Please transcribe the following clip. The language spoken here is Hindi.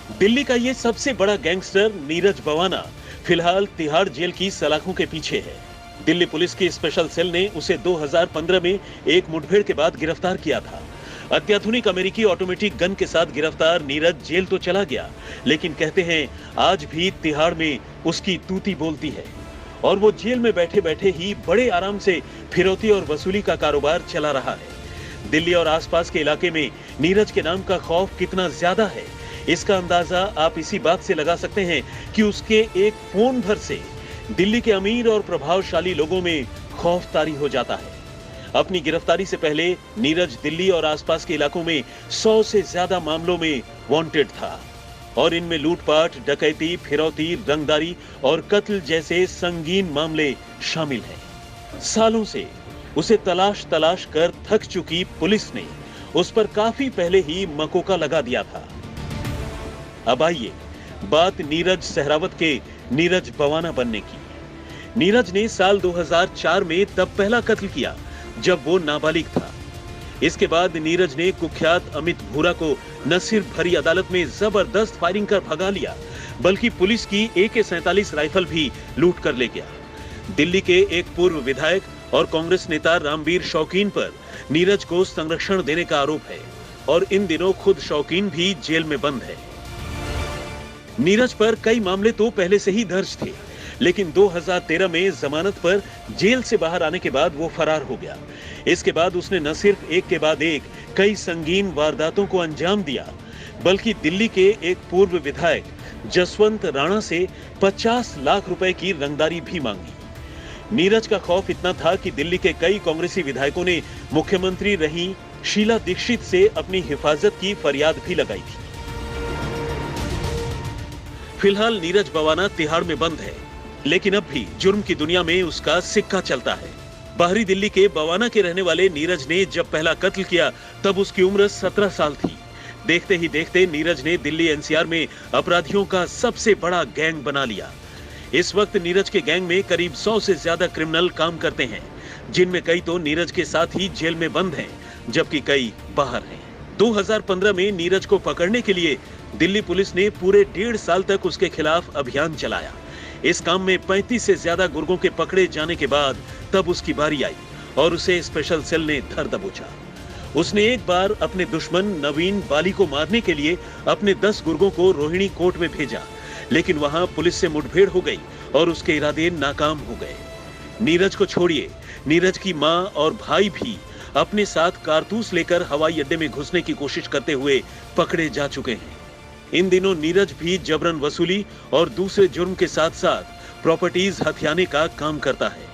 दिल्ली का ये सबसे बड़ा गैंगस्टर नीरज बवाना फिलहाल तिहाड़ जेल की सलाखों के पीछे है। दिल्ली पुलिस की स्पेशल सेल ने उसे 2015 में एक मुठभेड़ के बाद गिरफ्तार किया था। अत्याधुनिक अमेरिकी ऑटोमेटिक गन के साथ गिरफ्तार नीरज जेल तो चला गया, लेकिन कहते हैं आज भी तिहाड़ में उसकी तूती बोलती है और वो जेल में बैठे बैठे ही बड़े आराम से फिरौती और वसूली का कारोबार चला रहा है। दिल्ली और आसपास के इलाके में नीरज के नाम का खौफ कितना ज्यादा है, इसका अंदाजा आप इसी बात से लगा सकते हैं कि उसके एक फोन भर से दिल्ली के अमीर और प्रभावशाली लोगों में खौफ तारी हो जाता है। अपनी गिरफ्तारी से पहले नीरज दिल्ली और आसपास के इलाकों में 100 से ज्यादा मामलों में वांटेड था और इनमें लूटपाट, डकैती, फिरौती, रंगदारी और कत्ल जैसे संगीन मामले शामिल हैं। सालों से उसे तलाश कर थक चुकी पुलिस ने उस पर काफी पहले ही मकोका लगा दिया था। अब आइए बात नीरज सहरावत के नीरज बवाना बनने की। नीरज ने साल 2004 में तब पहला कत्ल किया जब वो नाबालिग था। इसके बाद नीरज ने कुख्यात अमित भूरा को न सिर्फ भरी अदालत में जबरदस्त फायरिंग कर भगा लिया, बल्कि पुलिस की AK-47 राइफल भी लूट कर ले गया। दिल्ली के एक पूर्व विधायक और कांग्रेस नेता रामवीर शौकीन पर नीरज को संरक्षण देने का आरोप है और इन दिनों खुद शौकीन भी जेल में बंद है। नीरज पर कई मामले तो पहले से ही दर्ज थे, लेकिन 2013 में जमानत पर जेल से बाहर आने के बाद वो फरार हो गया। इसके बाद उसने न सिर्फ एक के बाद एक कई संगीन वारदातों को अंजाम दिया, बल्कि दिल्ली के एक पूर्व विधायक जसवंत राणा से 50 लाख रुपए की रंगदारी भी मांगी। नीरज का खौफ इतना था कि दिल्ली के कई कांग्रेसी विधायकों ने मुख्यमंत्री रही शीला दीक्षित से अपनी हिफाजत की फरियाद भी लगाई थी। फिलहाल नीरज बवाना तिहाड़ में बंद है, लेकिन अब भी जुर्म की दुनिया में उसका सिक्का चलता है। बाहरी दिल्ली के बवाना के रहने वाले नीरज ने जब पहला कत्ल किया तब उसकी उम्र 17 साल थी। देखते ही देखते नीरज ने दिल्ली NCR में अपराधियों का सबसे बड़ा गैंग बना लिया। इस वक्त नीरज के गैंग में करीब 100 से ज्यादा क्रिमिनल काम करते हैं, जिनमें कई तो नीरज के साथ ही जेल में बंद हैं, जबकि कई बाहर हैं। 2015 में नीरज को पकड़ने के लिए दिल्ली पुलिस ने पूरे 1.5 साल तक उसके खिलाफ अभियान चलाया। इस काम में 35 से ज्यादा गुर्गों के पकड़े जाने के बाद तब उसकी बारी आई और उसे स्पेशल सेल ने धर दबोचा। उसने एक बार अपने दुश्मन नवीन बाली को मारने के लिए अपने 10 गुर्गों को रोहिणी कोर्ट में भेजा, लेकिन वहां पुलिस से मुठभेड़ हो गई और उसके इरादे नाकाम हो गए। नीरज को छोड़िए, नीरज की मां और भाई भी अपने साथ कारतूस लेकर हवाई अड्डे में घुसने की कोशिश करते हुए पकड़े जा चुके हैं। इन दिनों नीरज भी जबरन वसूली और दूसरे जुर्म के साथ साथ प्रॉपर्टीज हथियाने का काम करता है।